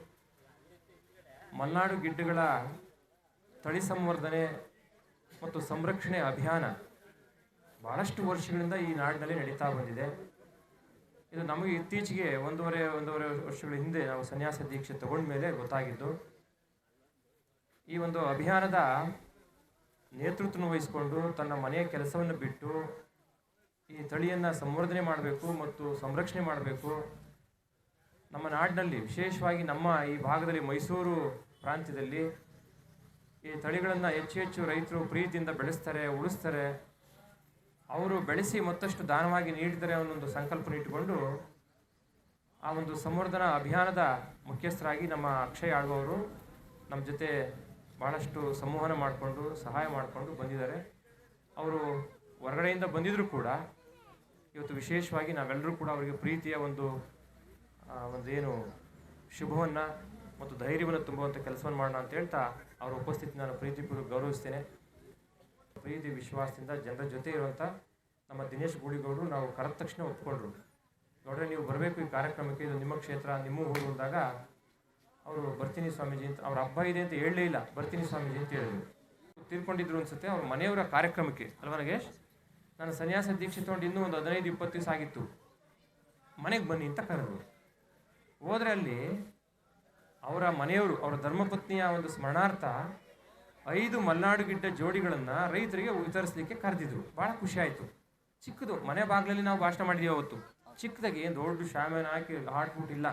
Speaker 7: ಮಲೆನಾಡು ಗಿಡ್ಡಗಳ ತಳಿ ಸಂವರ್ಧನೆ ಮತ್ತು ಸಂರಕ್ಷಣೆ ಅಭಿಯಾನ ಭಾಳಷ್ಟು ವರ್ಷಗಳಿಂದ ಈ ನಾಡಿನಲ್ಲಿ ನಡೀತಾ ಬಂದಿದೆ. ಇದು ನಮಗೆ ಇತ್ತೀಚೆಗೆ ಒಂದೂವರೆ ವರ್ಷಗಳ ಹಿಂದೆ ನಾವು ಸನ್ಯಾಸ ದೀಕ್ಷೆ ತಗೊಂಡ ಮೇಲೆ ಗೊತ್ತಾಗಿದ್ದು. ಈ ಒಂದು ಅಭಿಯಾನದ ನೇತೃತ್ವ ವಹಿಸಿಕೊಂಡು ತನ್ನ ಮನೆಯ ಕೆಲಸವನ್ನು ಬಿಟ್ಟು ಈ ತಳಿಯನ್ನು ಸಂವರ್ಧನೆ ಮಾಡಬೇಕು ಮತ್ತು ಸಂರಕ್ಷಣೆ ಮಾಡಬೇಕು. ನಮ್ಮ ನಾಡಿನಲ್ಲಿ, ವಿಶೇಷವಾಗಿ ನಮ್ಮ ಈ ಭಾಗದಲ್ಲಿ, ಮೈಸೂರು ಪ್ರಾಂತ್ಯದಲ್ಲಿ ಈ ತಳಿಗಳನ್ನು ಹೆಚ್ಚು ರೈತರು ಪ್ರೀತಿಯಿಂದ ಬೆಳೆಸ್ತಾರೆ, ಉಳಿಸ್ತಾರೆ. ಅವರು ಬೆಳೆಸಿ ಮತ್ತಷ್ಟು ದಾನವಾಗಿ ನೀಡಿದರೆ ಅನ್ನೊಂದು ಸಂಕಲ್ಪನೆ ಇಟ್ಟುಕೊಂಡು ಆ ಒಂದು ಸಂವರ್ಧನಾ ಅಭಿಯಾನದ ಮುಖ್ಯಸ್ಥರಾಗಿ ನಮ್ಮ ಅಕ್ಷಯ್ ಆಳ್ವರು ನಮ್ಮ ಜೊತೆ ಭಾಳಷ್ಟು ಸಂವಹನ ಮಾಡಿಕೊಂಡು, ಸಹಾಯ ಮಾಡಿಕೊಂಡು ಬಂದಿದ್ದಾರೆ. ಅವರು ಹೊರಗಡೆಯಿಂದ ಬಂದಿದ್ದರೂ ಕೂಡ ಇವತ್ತು ವಿಶೇಷವಾಗಿ ನಾವೆಲ್ಲರೂ ಕೂಡ ಅವರಿಗೆ ಪ್ರೀತಿಯ ಒಂದು ಏನು ಶುಭವನ್ನು ಮತ್ತು ಧೈರ್ಯವನ್ನು ತುಂಬುವಂಥ ಕೆಲಸವನ್ನು ಮಾಡೋಣ ಅಂತ ಹೇಳ್ತಾ ಅವರ ಉಪಸ್ಥಿತಿ ನಾನು ಪ್ರೀತಿಪೂರ್ವಕ ಗೌರವಿಸ್ತೇನೆ. ಪ್ರೀತಿ ವಿಶ್ವಾಸದಿಂದ ಜನರ ಜೊತೆ ಇರುವಂಥ ನಮ್ಮ ದಿನೇಶ್ ಗೂಳಿಗೌಡರು ನಾವು ಕರೆದ ತಕ್ಷಣ ಒಪ್ಕೊಂಡ್ರು. ನೋಡ್ರೆ ನೀವು ಬರಬೇಕು ಈ ಕಾರ್ಯಕ್ರಮಕ್ಕೆ, ಇದು ನಿಮ್ಮ ಕ್ಷೇತ್ರ, ನಿಮ್ಮ ಊರು ಅಂದಾಗ ಅವರು ಬರ್ತೀನಿ ಸ್ವಾಮೀಜಿ ಅಂತ, ಅವ್ರ ಹಬ್ಬ ಇದೆ ಅಂತ ಹೇಳಲೇ ಇಲ್ಲ, ಬರ್ತೀನಿ ಸ್ವಾಮೀಜಿ ಅಂತ ಹೇಳಿದ್ರು. ತೀರ್ಕೊಂಡಿದ್ರು ಅನ್ಸುತ್ತೆ ಅವ್ರ ಮನೆಯವರ ಕಾರ್ಯಕ್ರಮಕ್ಕೆ ಅಲ್ವಾ ನಾಗೇಶ್? ನಾನು ಸನ್ಯಾಸ ದೀಕ್ಷೆ ತೊಗೊಂಡು ಇನ್ನೂ ಒಂದು 15-20 ದಿವಸ ಆಗಿತ್ತು. ಮನೆಗೆ ಬನ್ನಿ ಅಂತ ಕರೆದ್ರು. ಹೋದರೆ ಅಲ್ಲಿ ಅವರ ಮನೆಯವರು, ಅವರ ಧರ್ಮಪತ್ನಿಯ ಒಂದು ಸ್ಮರಣಾರ್ಥ 5 ಮಲ್ನಾಡು ಗಿಡ್ಡ ಜೋಡಿಗಳನ್ನು ರೈತರಿಗೆ ವಿತರಿಸಲಿಕ್ಕೆ ಕರೆದಿದ್ರು. ಭಾಳ ಖುಷಿ ಆಯಿತು. ಚಿಕ್ಕದು ಮನೆ ಬಾಗಿಲಲ್ಲಿ ನಾವು ಭಾಷಣ ಮಾಡಿದ್ದೀವಿ ಅವತ್ತು. ಚಿಕ್ಕದಾಗಿ ಏನು ದೊಡ್ಡ ಶಾಮಿಯಾನ ಹಾಕಿ ಹಾಡ್ಬಿಟ್ಟು ಇಲ್ಲ,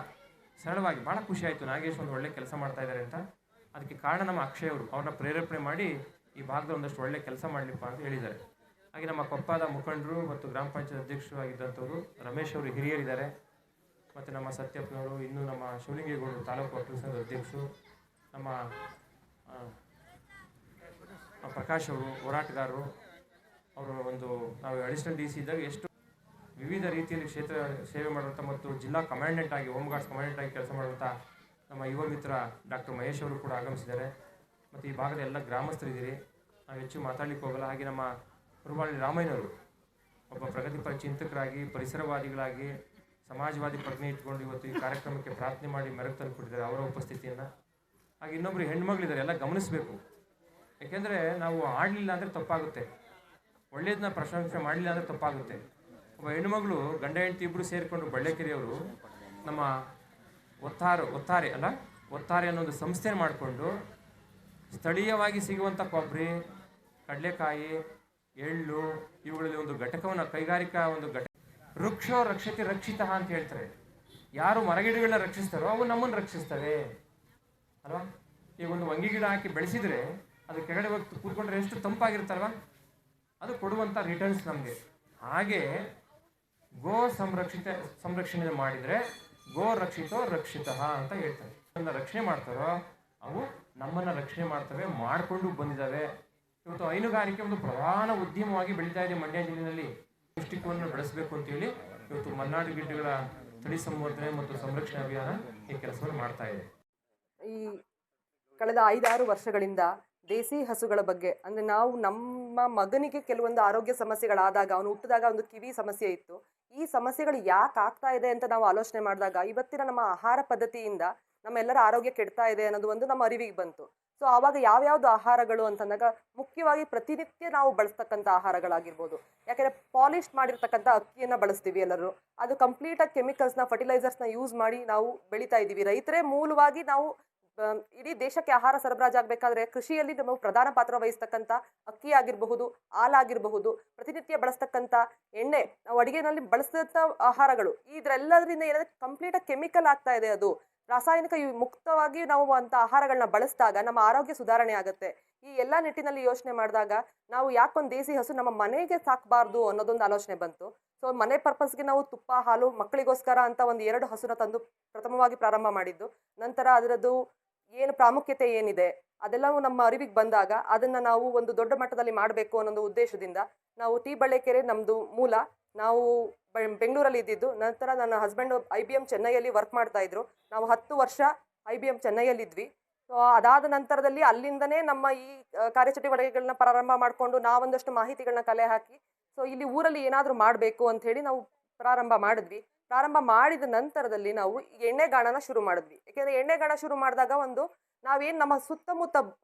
Speaker 7: ಸರಳವಾಗಿ ಭಾಳ ಖುಷಿ ಆಯಿತು. ನಾಗೇಶ್ ಒಂದು ಒಳ್ಳೆ ಕೆಲಸ ಮಾಡ್ತಾ ಇದ್ದಾರೆ ಅಂತ. ಅದಕ್ಕೆ ಕಾರಣ ನಮ್ಮ ಅಕ್ಷಯ್ ಅವರು, ಅವ್ರನ್ನ ಪ್ರೇರೇಪಣೆ ಮಾಡಿ ಈ ಭಾಗದ ಒಂದಷ್ಟು ಒಳ್ಳೆ ಕೆಲಸ ಮಾಡಲಿಪ್ಪ ಅಂತ ಹೇಳಿದ್ದಾರೆ. ಹಾಗೆ ನಮ್ಮ ಕೊಪ್ಪದ ಮುಖಂಡರು ಮತ್ತು ಗ್ರಾಮ ಪಂಚಾಯತ್ ಅಧ್ಯಕ್ಷರು ಆಗಿದ್ದಂಥವರು ರಮೇಶ್ ಅವರು ಹಿರಿಯರಿದ್ದಾರೆ. ಮತ್ತು ನಮ್ಮ ಸತ್ಯಪ್ಪನವರು, ಇನ್ನು ನಮ್ಮ ಶಿವಲಿಂಗೇಗೌಡರು ತಾಲೂಕು ವಕೀಲರ ಸಂಘದ ಅಧ್ಯಕ್ಷರು, ನಮ್ಮ ಪ್ರಕಾಶ್ ಅವರು ಹೋರಾಟಗಾರರು, ಅವರು ಒಂದು ನಾವು ಅಡಿಷನಲ್ DC ಇದ್ದಾಗ ಎಷ್ಟು ವಿವಿಧ ರೀತಿಯಲ್ಲಿ ಕ್ಷೇತ್ರ ಸೇವೆ ಮಾಡುವಂಥ ಮತ್ತು ಜಿಲ್ಲಾ ಕಮಾಂಡೆಂಟ್ ಆಗಿ, ಹೋಮ್ ಗಾರ್ಡ್ಸ್ ಕಮಾಂಡೆಂಟ್ ಆಗಿ ಕೆಲಸ ಮಾಡುವಂಥ ನಮ್ಮ ಯುವ ಮಿತ್ರ ಡಾಕ್ಟರ್ ಮಹೇಶ್ ಅವರು ಕೂಡ ಆಗಮಿಸಿದ್ದಾರೆ. ಮತ್ತು ಈ ಭಾಗದ ಎಲ್ಲ ಗ್ರಾಮಸ್ಥರಿದ್ದೀರಿ, ನಾವು ಹೆಚ್ಚು ಮಾತಾಡಲಿಕ್ಕೆ ಹೋಗಲ್ಲ. ಹಾಗೆ ನಮ್ಮ ಕುರುಬಾಳಿ ರಾಮಯ್ಯನವರು ಒಬ್ಬ ಪ್ರಗತಿಪರ ಚಿಂತಕರಾಗಿ, ಪರಿಸರವಾದಿಗಳಾಗಿ, ಸಮಾಜವಾದಿ ಪ್ರಜ್ಞೆ ಇಟ್ಕೊಂಡು ಇವತ್ತು ಈ ಕಾರ್ಯಕ್ರಮಕ್ಕೆ ಪ್ರಾರ್ಥನೆ ಮಾಡಿ ಮೆರಗು ತಂದು ಕೊಟ್ಟಿದ್ದಾರೆ ಅವರ ಉಪಸ್ಥಿತಿಯನ್ನು. ಹಾಗೆ ಇನ್ನೊಬ್ಬರು ಹೆಣ್ಮಗಳಿದ್ದಾರೆ, ಎಲ್ಲ ಗಮನಿಸಬೇಕು. ಯಾಕೆಂದರೆ ನಾವು ಆಡಲಿಲ್ಲ ಅಂದರೆ ತಪ್ಪಾಗುತ್ತೆ, ಒಳ್ಳೆಯದನ್ನ ಪ್ರಶಂಸೆ ಮಾಡಲಿಲ್ಲ ಅಂದರೆ ತಪ್ಪಾಗುತ್ತೆ. ಒಬ್ಬ ಹೆಣ್ಣುಮಗಳು ಗಂಡ ಹೆಂಡತಿ ಇಬ್ಬರು ಸೇರಿಕೊಂಡು ಬಳ್ಳೆಕೆರೆಯವರು ನಮ್ಮ ಒತ್ತಾರೆ ಅನ್ನೋ ಒಂದು ಸಂಸ್ಥೆ ಮಾಡಿಕೊಂಡು ಸ್ಥಳೀಯವಾಗಿ ಸಿಗುವಂಥ ಕೊಬ್ಬರಿ, ಕಡಲೆಕಾಯಿ, ಎಳ್ಳು ಇವುಗಳಲ್ಲಿ ಒಂದು ಘಟಕವನ್ನು, ಕೈಗಾರಿಕಾ ಒಂದು ವೃಕ್ಷೋ ರಕ್ಷತೆ ರಕ್ಷಿತ ಅಂತ ಹೇಳ್ತಾರೆ. ಯಾರು ಮರಗಿಡಗಳನ್ನ ರಕ್ಷಿಸ್ತಾರೋ ಅವು ನಮ್ಮನ್ನು ರಕ್ಷಿಸ್ತವೆ ಅಲ್ವಾ? ಈಗ ಒಂದು ವಂಗಿ ಗಿಡ ಹಾಕಿ ಬೆಳೆಸಿದರೆ ಅದು ಕೆಳಗಡೆ ಹೋಗಿ ಕೂತ್ಕೊಂಡ್ರೆ ಎಷ್ಟು ತಂಪಾಗಿರುತ್ತಲ್ವ, ಅದು ಕೊಡುವಂಥ ರಿಟರ್ನ್ಸ್ ನಮಗೆ. ಹಾಗೆ ಗೋ ಸಂರಕ್ಷಣೆ ಮಾಡಿದರೆ ಗೋ ರಕ್ಷಿತೋ ರಕ್ಷಿತ ಅಂತ ಹೇಳ್ತಾರೆ. ನಮ್ಮನ್ನು ರಕ್ಷಣೆ ಮಾಡ್ತಾರೋ ಅವು ನಮ್ಮನ್ನು ರಕ್ಷಣೆ ಮಾಡ್ತವೆ, ಮಾಡಿಕೊಂಡು ಬಂದಿದ್ದಾವೆ. ಇವತ್ತು ಹೈನುಗಾರಿಕೆ ಒಂದು ಪ್ರಧಾನ ಉದ್ಯಮವಾಗಿ ಬೆಳೀತಾ ಇದೆ ಮಂಡ್ಯ ಜಿಲ್ಲೆಯಲ್ಲಿ. ದೃಷ್ಟಿಕೋನ ಬೆಳೆಸಬೇಕು ಅಂತೇಳಿ ಇವತ್ತು ಮಲೆನಾಡು ಗಿಡ್ಡಗಳ ತಳಿ ಸಂವರ್ಧನೆ ಮತ್ತು ಸಂರಕ್ಷಣೆ ಅಭಿಯಾನ ಈ ಕೆಲಸವನ್ನು ಮಾಡ್ತಾ ಇದೆ.
Speaker 8: ಈ ಕಳೆದ 5-6 ವರ್ಷಗಳಿಂದ ದೇಸಿ ಹಸುಗಳ ಬಗ್ಗೆ, ಅಂದರೆ ನಾವು ನಮ್ಮ ಮಗನಿಗೆ ಕೆಲವೊಂದು ಆರೋಗ್ಯ ಸಮಸ್ಯೆಗಳಾದಾಗ, ಅವನು ಹುಟ್ಟಿದಾಗ ಒಂದು ಕಿವಿ ಸಮಸ್ಯೆ ಇತ್ತು. ಈ ಸಮಸ್ಯೆಗಳು ಯಾಕೆ ಆಗ್ತಾ ಇದೆ ಅಂತ ನಾವು ಆಲೋಚನೆ ಮಾಡಿದಾಗ ಇವತ್ತಿನ ನಮ್ಮ ಆಹಾರ ಪದ್ಧತಿಯಿಂದ ನಮ್ಮೆಲ್ಲರ ಆರೋಗ್ಯ ಕೆಡ್ತಾ ಇದೆ ಅನ್ನೋದು ಒಂದು ನಮ್ಮ ಅರಿವಿಗೆ ಬಂತು. ಸೊ ಆವಾಗ ಯಾವ್ಯಾವ್ದು ಆಹಾರಗಳು ಅಂತಂದಾಗ ಮುಖ್ಯವಾಗಿ ಪ್ರತಿನಿತ್ಯ ನಾವು ಬಳಸ್ತಕ್ಕಂಥ ಆಹಾರಗಳಾಗಿರ್ಬೋದು. ಯಾಕೆಂದರೆ ಪಾಲಿಶ್ ಮಾಡಿರ್ತಕ್ಕಂಥ ಅಕ್ಕಿಯನ್ನು ಬಳಸ್ತೀವಿ ಎಲ್ಲರೂ. ಅದು ಕಂಪ್ಲೀಟಾಗಿ ಕೆಮಿಕಲ್ಸ್ನ, ಫರ್ಟಿಲೈಸರ್ಸ್ನ ಯೂಸ್ ಮಾಡಿ ನಾವು ಬೆಳೀತಾ ಇದ್ದೀವಿ. ರೈತರೇ ಮೂಲವಾಗಿ ನಾವು ಇಡೀ ದೇಶಕ್ಕೆ ಆಹಾರ ಸರಬರಾಜಾಗಬೇಕಾದ್ರೆ ಕೃಷಿಯಲ್ಲಿ ನಾವು ಪ್ರಧಾನ ಪಾತ್ರ ವಹಿಸ್ತಕ್ಕಂಥ ಅಕ್ಕಿ ಆಗಿರಬಹುದು, ಹಾಲಾಗಿರಬಹುದು, ಪ್ರತಿನಿತ್ಯ ಬಳಸ್ತಕ್ಕಂಥ ಎಣ್ಣೆ, ನಾವು ಅಡುಗೆನಲ್ಲಿ ಬಳಸಿದಂಥ ಆಹಾರಗಳು, ಇದರೆಲ್ಲದರಿಂದ ಏನಾದ್ರೆ ಕಂಪ್ಲೀಟಾಗಿ ಕೆಮಿಕಲ್ ಆಗ್ತಾ ಇದೆ. ಅದು ರಾಸಾಯನಿಕ ಮುಕ್ತವಾಗಿ ನಾವು ಅಂತ ಆಹಾರಗಳನ್ನ ಬಳಸಿದಾಗ ನಮ್ಮ ಆರೋಗ್ಯ ಸುಧಾರಣೆ ಆಗುತ್ತೆ. ಈ ಎಲ್ಲ ನಿಟ್ಟಿನಲ್ಲಿ ಯೋಚನೆ ಮಾಡಿದಾಗ ನಾವು ಯಾಕೊಂದು ದೇಸಿ ಹಸು ನಮ್ಮ ಮನೆಗೆ ಸಾಕಬಾರ್ದು ಅನ್ನೋದೊಂದು ಆಲೋಚನೆ ಬಂತು. ಸೊ ಮನೆ ಪರ್ಪಸ್ಗೆ ನಾವು ತುಪ್ಪ, ಹಾಲು, ಮಕ್ಕಳಿಗೋಸ್ಕರ ಅಂತ ಒಂದು 2 ಹಸುನ ತಂದು ಪ್ರಥಮವಾಗಿ ಪ್ರಾರಂಭ ಮಾಡಿದ್ದು. ನಂತರ ಅದರದ್ದು ಏನು ಪ್ರಾಮುಖ್ಯತೆ ಏನಿದೆ ಅದೆಲ್ಲವೂ ನಮ್ಮ ಅರಿವಿಗೆ ಬಂದಾಗ ಅದನ್ನು ನಾವು ಒಂದು ದೊಡ್ಡ ಮಟ್ಟದಲ್ಲಿ ಮಾಡಬೇಕು ಅನ್ನೋ ಉದ್ದೇಶದಿಂದ ನಾವು ಬಳ್ಳೆಕೆರೆ ನಮ್ಮದು ಮೂಲ. ನಾವು ಬೆಂಗಳೂರಲ್ಲಿ ಇದ್ದಿದ್ದು. ನಂತರ ನನ್ನ ಹಸ್ಬೆಂಡ್ IBM ಚೆನ್ನೈಯಲ್ಲಿ ವರ್ಕ್ ಮಾಡ್ತಾ ಇದ್ರು. ನಾವು 10 ವರ್ಷ IBM ಚೆನ್ನೈಯಲ್ಲಿದ್ವಿ. ಸೊ ಅದಾದ ನಂತರದಲ್ಲಿ ಅಲ್ಲಿಂದನೇ ನಮ್ಮ ಈ ಕಾರ್ಯಚಟುವಟಿಕೆಗಳನ್ನ ಪ್ರಾರಂಭ ಮಾಡಿಕೊಂಡು ನಾವೊಂದಷ್ಟು ಮಾಹಿತಿಗಳನ್ನ ಕಲೆ ಹಾಕಿ ಸೊ ಇಲ್ಲಿ ಊರಲ್ಲಿ ಏನಾದರೂ ಮಾಡಬೇಕು ಅಂತ ಹೇಳಿ ನಾವು ಪ್ರಾರಂಭ ಮಾಡಿದ್ವಿ. ಪ್ರಾರಂಭ ಮಾಡಿದ ನಂತರದಲ್ಲಿ ನಾವು ಎಣ್ಣೆಗಾಣನ ಶುರು ಮಾಡಿದ್ವಿ. ಯಾಕೆಂದರೆ ಎಣ್ಣೆಗಾಣ ಶುರು ಮಾಡಿದಾಗ ಒಂದು ನಾವೇನು ನಮ್ಮ ಸುತ್ತಮುತ್ತ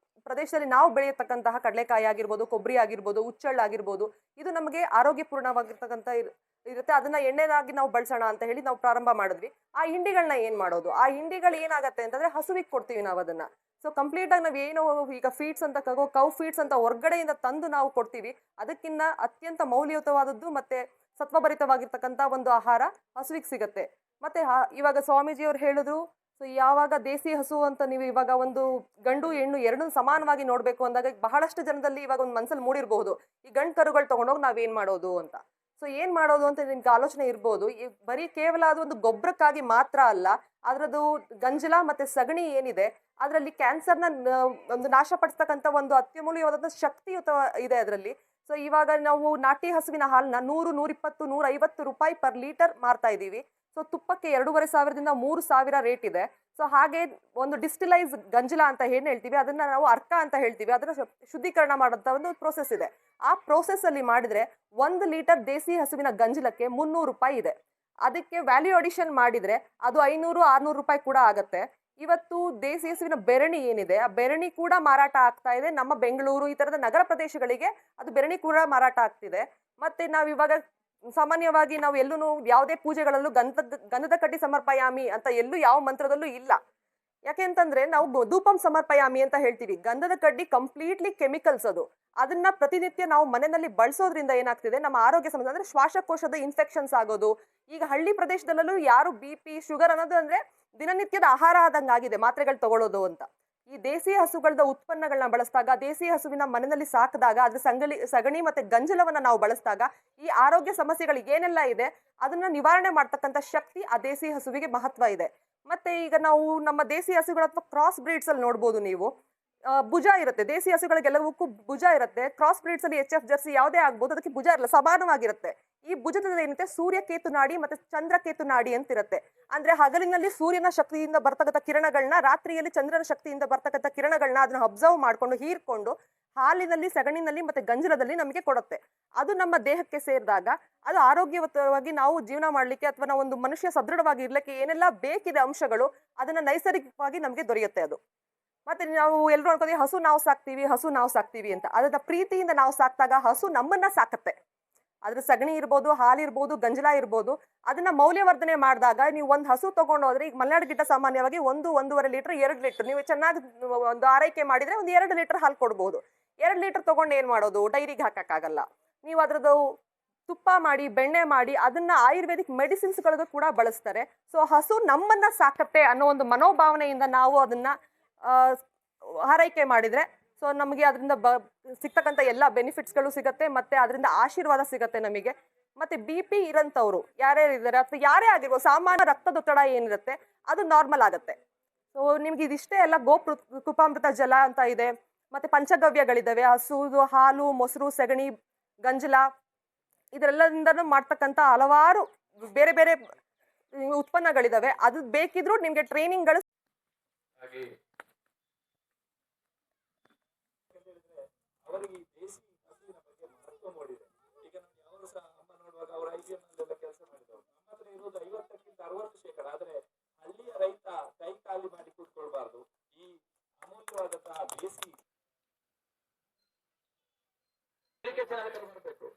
Speaker 8: ಪ್ರದೇಶದಲ್ಲಿ ನಾವು ಬೆಳೆಯತಕ್ಕಂತಹ ಕಡಲೆಕಾಯಿ ಆಗಿರ್ಬೋದು, ಕೊಬ್ಬರಿ ಆಗಿರ್ಬೋದು, ಹುಚ್ಚೆಳ್ಳಾಗಿರ್ಬೋದು, ಇದು ನಮಗೆ ಆರೋಗ್ಯಪೂರ್ಣವಾಗಿರ್ತಕ್ಕಂಥ ಇರುತ್ತೆ. ಅದನ್ನ ಎಣ್ಣೆನಾಗಿ ನಾವು ಬಳಸೋಣ ಅಂತ ಹೇಳಿ ನಾವು ಪ್ರಾರಂಭ ಮಾಡಿದ್ವಿ. ಆ ಹಿಂಡಿಗಳನ್ನ ಏನು ಮಾಡೋದು, ಆ ಹಿಂಡಿಗಳು ಏನಾಗುತ್ತೆ ಅಂತಂದರೆ ಹಸುವಿಗೆ ಕೊಡ್ತೀವಿ ನಾವು ಅದನ್ನ. ಸೊ ಕಂಪ್ಲೀಟಾಗಿ ನಾವು ಏನು ಈಗ ಫೀಡ್ಸ್ ಅಂತ ಕೌ ಫೀಡ್ಸ್ ಅಂತ ಹೊರಗಡೆಯಿಂದ ತಂದು ನಾವು ಕೊಡ್ತೀವಿ. ಅದಕ್ಕಿಂತ ಅತ್ಯಂತ ಮೌಲ್ಯಯುತವಾದದ್ದು ಮತ್ತು ಸತ್ವಭರಿತವಾಗಿರ್ತಕ್ಕಂಥ ಒಂದು ಆಹಾರ ಹಸುವಿಗೆ ಸಿಗುತ್ತೆ. ಮತ್ತು ಇವಾಗ ಸ್ವಾಮೀಜಿಯವ್ರು ಹೇಳಿದ್ರು, ಸೊ ಯಾವಾಗ ದೇಸಿ ಹಸು ಅಂತ ನೀವು ಇವಾಗ ಒಂದು ಗಂಡು ಹೆಣ್ಣು ಎರಡನ್ನೂ ಸಮಾನವಾಗಿ ನೋಡಬೇಕು ಅಂದಾಗ ಬಹಳಷ್ಟು ಜನದಲ್ಲಿ ಇವಾಗ ಒಂದು ಮನಸ್ಸಲ್ಲಿ ಮೂಡಿರಬಹುದು, ಈ ಗಂಡು ಕರುಗಳು ತೊಗೊಂಡೋಗಿ ನಾವೇನು ಮಾಡೋದು ಅಂತ. ಸೊ ಏನು ಮಾಡೋದು ಅಂತ ನಿಮ್ಗೆ ಆಲೋಚನೆ ಇರ್ಬೋದು. ಬರೀ ಕೇವಲ ಅದು ಒಂದು ಗೊಬ್ಬರಕ್ಕಾಗಿ ಮಾತ್ರ ಅಲ್ಲ, ಅದರದ್ದು ಗಂಜಲ ಮತ್ತು ಸಗಣಿ ಏನಿದೆ ಅದರಲ್ಲಿ ಕ್ಯಾನ್ಸರ್ನ ಒಂದು ನಾಶಪಡಿಸ್ತಕ್ಕಂಥ ಒಂದು ಅತ್ಯಮೂಲ್ಯವಾದಂಥ ಶಕ್ತಿಯುತ ಇದೆ ಅದರಲ್ಲಿ. ಸೊ ಇವಾಗ ನಾವು ನಾಟಿ ಹಸುವಿನ ಹಾಲನ್ನ 100, 120, 150 ರೂಪಾಯಿ ಪರ್ ಲೀಟರ್ ಮಾರ್ತಾ ಇದ್ದೀವಿ. ಸೊ ತುಪ್ಪಕ್ಕೆ 2,500ದಿಂದ 3,000 ರೇಟ್ ಇದೆ. ಸೊ ಹಾಗೆ ಒಂದು ಡಿಸ್ಟಿಲೈಸ್ ಗಂಜಲ ಅಂತ ಏನ್ ಹೇಳ್ತೀವಿ ಅದನ್ನ ನಾವು ಅರ್ಕ ಅಂತ ಹೇಳ್ತೀವಿ, ಅದನ್ನ ಶುದ್ಧೀಕರಣ ಮಾಡೋಂಥ ಒಂದು ಪ್ರೋಸೆಸ್ ಇದೆ. ಆ ಪ್ರೋಸೆಸ್ ಅಲ್ಲಿ ಮಾಡಿದ್ರೆ 1 ಲೀಟರ್ ದೇಸಿ ಹಸುವಿನ ಗಂಜಲಕ್ಕೆ 300 ರೂಪಾಯಿ ಇದೆ. ಅದಕ್ಕೆ ವ್ಯಾಲ್ಯೂ ಅಡಿಷನ್ ಮಾಡಿದ್ರೆ ಅದು 500, 600 ರೂಪಾಯಿ ಕೂಡ ಆಗತ್ತೆ. ಇವತ್ತು ದೇಸಿ ಹಸುವಿನ ಬೆರಣಿ ಏನಿದೆ ಆ ಬೆರಣಿ ಕೂಡ ಮಾರಾಟ ಆಗ್ತಾ ಇದೆ. ನಮ್ಮ ಬೆಂಗಳೂರು ಈ ತರದ ನಗರ ಪ್ರದೇಶಗಳಿಗೆ ಅದು ಬೆರಣಿ ಕೂಡ ಮಾರಾಟ ಆಗ್ತಿದೆ. ಮತ್ತೆ ನಾವು ಇವಾಗ ಸಾಮಾನ್ಯವಾಗಿ ನಾವು ಎಲ್ಲೂ ಯಾವುದೇ ಪೂಜೆಗಳಲ್ಲೂ ಗಂಧದ ಕಡ್ಡಿ ಸಮರ್ಪಯಾಮಿ ಅಂತ ಎಲ್ಲೂ ಯಾವ ಮಂತ್ರದಲ್ಲೂ ಇಲ್ಲ. ಯಾಕೆ ಅಂತಂದ್ರೆ ನಾವು ಧೂಪಂ ಸಮರ್ಪಯಾಮಿ ಅಂತ ಹೇಳ್ತೀವಿ. ಗಂಧದ ಕಡ್ಡಿ ಕಂಪ್ಲೀಟ್ಲಿ ಕೆಮಿಕಲ್ಸ್ ಅದು. ಅದನ್ನ ಪ್ರತಿನಿತ್ಯ ನಾವು ಮನೆಯಲ್ಲಿ ಬಳಸೋದ್ರಿಂದ ಏನಾಗ್ತಿದೆ, ನಮ್ಮ ಆರೋಗ್ಯ ಸಮಸ್ಯೆ ಅಂದ್ರೆ ಶ್ವಾಸಕೋಶದ ಇನ್ಫೆಕ್ಷನ್ಸ್ ಆಗೋದು. ಈಗ ಹಳ್ಳಿ ಪ್ರದೇಶದಲ್ಲೂ ಯಾರು BP, ಶುಗರ್ ಅನ್ನೋದು ಅಂದ್ರೆ ದಿನನಿತ್ಯದ ಆಹಾರ ಆದಂಗಾಗಿದೆ, ಮಾತ್ರೆಗಳು ತಗೊಳ್ಳೋದು ಅಂತ. ಈ ದೇಸಿ ಹಸುಗಳ ಉತ್ಪನ್ನಗಳನ್ನ ಬಳಸಿದಾಗ, ದೇಸಿ ಹಸುವಿನ ಮನೆಯಲ್ಲಿ ಸಾಕಿದಾಗ ಅದ್ರ ಸಗಣಿ ಮತ್ತೆ ಗಂಜಲವನ್ನ ನಾವು ಬಳಸಿದಾಗ ಈ ಆರೋಗ್ಯ ಸಮಸ್ಯೆಗಳು ಏನೆಲ್ಲ ಇದೆ ಅದನ್ನ ನಿವಾರಣೆ ಮಾಡ್ತಕ್ಕಂಥ ಶಕ್ತಿ ಆ ದೇಸಿ ಹಸುವಿಗೆ ಮಹತ್ವ ಇದೆ. ಮತ್ತೆ ಈಗ ನಾವು ನಮ್ಮ ದೇಸಿ ಹಸುಗಳ ಅಥವಾ ಕ್ರಾಸ್ ಬ್ರೀಡ್ಸ್ ಅಲ್ಲಿ ನೋಡ್ಬೋದು ನೀವು, ಭುಜ ಇರುತ್ತೆ. ದೇಸಿ ಹಸುಗಳಿಗೆಲ್ಲವಕ್ಕೂ ಭುಜ ಇರುತ್ತೆ. ಕ್ರಾಸ್ ಬ್ರೀಡ್ಸ್ ಅಲ್ಲಿ HF ಜರ್ಸಿ ಯಾವುದೇ ಆಗ್ಬೋದು, ಅದಕ್ಕೆ ಭುಜ ಇರಲ್ಲ, ಸಮಾನವಾಗಿರುತ್ತೆ. ಈ ಭುಜದಲ್ಲಿ ಏನಿರುತ್ತೆ, ಸೂರ್ಯಕೇತು ನಾಡಿ ಮತ್ತೆ ಚಂದ್ರಕೇತು ನಾಡಿ ಅಂತ ಇರುತ್ತೆ. ಅಂದ್ರೆ ಹಗಲಿನಲ್ಲಿ ಸೂರ್ಯನ ಶಕ್ತಿಯಿಂದ ಬರ್ತಕ್ಕಂಥ ಕಿರಣಗಳನ್ನ, ರಾತ್ರಿಯಲ್ಲಿ ಚಂದ್ರನ ಶಕ್ತಿಯಿಂದ ಬರ್ತಕ್ಕಂಥ ಕಿರಣಗಳನ್ನ ಅದನ್ನ ಅಬ್ಸರ್ವ್ ಮಾಡ್ಕೊಂಡು ಹೀರ್ಕೊಂಡು ಹಾಲಿನಲ್ಲಿ, ಸಗಣಿನಲ್ಲಿ ಮತ್ತೆ ಗಂಜಲದಲ್ಲಿ ನಮಗೆ ಕೊಡುತ್ತೆ. ಅದು ನಮ್ಮ ದೇಹಕ್ಕೆ ಸೇರಿದಾಗ ಅದು ಆರೋಗ್ಯಯುತವಾಗಿ ನಾವು ಜೀವನ ಮಾಡ್ಲಿಕ್ಕೆ ಅಥವಾ ನಾವು ಒಂದು ಮನುಷ್ಯ ಸದೃಢವಾಗಿ ಇರ್ಲಿಕ್ಕೆ ಏನೆಲ್ಲ ಬೇಕಿದೆ ಅಂಶಗಳು ಅದನ್ನ ನೈಸರ್ಗಿಕವಾಗಿ ನಮಗೆ ದೊರೆಯುತ್ತೆ ಅದು. ಮತ್ತೆ ನಾವು ಎಲ್ಲರೂ ಅನ್ಕೋತೀವಿ ಹಸು ನಾವು ಸಾಕ್ತೀವಿ ಅಂತ. ಅದನ್ನ ಪ್ರೀತಿಯಿಂದ ನಾವು ಸಾಕ್ದಾಗ ಹಸು ನಮ್ಮನ್ನ ಸಾಕತ್ತೆ. ಅದ್ರ ಸಗಣಿ ಇರ್ಬೋದು, ಹಾಲಿರ್ಬೋದು, ಗಂಜಲ ಇರ್ಬೋದು, ಅದನ್ನ ಮೌಲ್ಯವರ್ಧನೆ ಮಾಡಿದಾಗ ನೀವು ಒಂದು ಹಸು ತಗೊಂಡೋದ್ರೆ, ಈಗ ಮಲೆನಾಡು ಗಿಡ್ಡ ಸಾಮಾನ್ಯವಾಗಿ 1-1.5 ಲೀಟರ್, 2 ಲೀಟರ್ ನೀವು ಚೆನ್ನಾಗಿ ಒಂದು ಆರೈಕೆ ಮಾಡಿದ್ರೆ ಒಂದು 2 ಲೀಟರ್ ಹಾಲು ಕೊಡ್ಬೋದು. 2 ಲೀಟರ್ ತಗೊಂಡು ಏನ್ ಮಾಡೋದು, ಡೈರಿಗೆ ಹಾಕಕ್ಕಾಗಲ್ಲ. ನೀವು ಅದ್ರದ್ದು ತುಪ್ಪ ಮಾಡಿ, ಬೆಣ್ಣೆ ಮಾಡಿ ಅದನ್ನ ಆಯುರ್ವೇದಿಕ್ ಮೆಡಿಸಿನ್ಸ್ಗಳಿಗೂ ಕೂಡ ಬಳಸ್ತಾರೆ. ಸೊ ಹಸು ನಮ್ಮನ್ನ ಸಾಕತ್ತೆ ಅನ್ನೋ ಒಂದು ಮನೋಭಾವನೆಯಿಂದ ನಾವು ಅದನ್ನ ಆರೈಕೆ ಮಾಡಿದ್ರೆ ಸೊ ನಮಗೆ ಅದರಿಂದ ಸಿಗ್ತಕ್ಕಂಥ ಎಲ್ಲ ಬೆನಿಫಿಟ್ಸ್ಗಳು ಸಿಗತ್ತೆ, ಮತ್ತೆ ಅದರಿಂದ ಆಶೀರ್ವಾದ ಸಿಗತ್ತೆ ನಮಗೆ. ಮತ್ತೆ BP ಇರೋಂಥವ್ರು ಯಾರ್ಯಾರು ಇದ್ದಾರೆ ಅಥವಾ ಯಾರೇ ಆಗಿರ್ಬೋದು, ಸಾಮಾನ್ಯ ರಕ್ತದೊತ್ತಡ ಏನಿರುತ್ತೆ ಅದು ನಾರ್ಮಲ್ ಆಗುತ್ತೆ. ಸೊ ನಿಮ್ಗೆ ಇದಿಷ್ಟೇ ಎಲ್ಲ ಕೃಪಾಮೃತ ಜಲ ಅಂತ ಇದೆ, ಮತ್ತೆ ಪಂಚಗವ್ಯಗಳಿದ್ದಾವೆ. ಹಸುದು ಹಾಲು, ಮೊಸರು, ಸಗಣಿ, ಗಂಜಲ ಇದೆಲ್ಲದಿಂದನೂ ಮಾಡ್ತಕ್ಕಂಥ ಹಲವಾರು ಬೇರೆ ಬೇರೆ ಉತ್ಪನ್ನಗಳಿದಾವೆ. ಅದು ಬೇಕಿದ್ರು ನಿಮ್ಗೆ ಟ್ರೈನಿಂಗ್ಗಳು
Speaker 5: ಅವರಿಗೆ ದೇಸಿ ಹಸುವಿನ ಬಗ್ಗೆ ಮಹತ್ವ ಮೂಡಿದೆ. ಈಗ ನಾವು ಯಾವಾಗ ಸಹ ಅಮ್ಮ ನೋಡುವಾಗ ಅವರು IBM ನಲ್ಲೆಲ್ಲ ಕೆಲಸ ಮಾಡಿದವರು. ನಮ್ಮ ಹತ್ರ ಇರೋದು 50ಕ್ಕಿಂತ 60%. ಆದ್ರೆ ಹಳ್ಳಿಯ ರೈತ ಕೈ ಖಾಲಿ ಮಾಡಿ ಕೂತ್ಕೊಳ್ಬಾರ್ದು. ಈ ಅಮೂಲ್ಯವಾದಂತಹ ದೇಸಿ ಚಾಲಕರು ಬರಬೇಕು.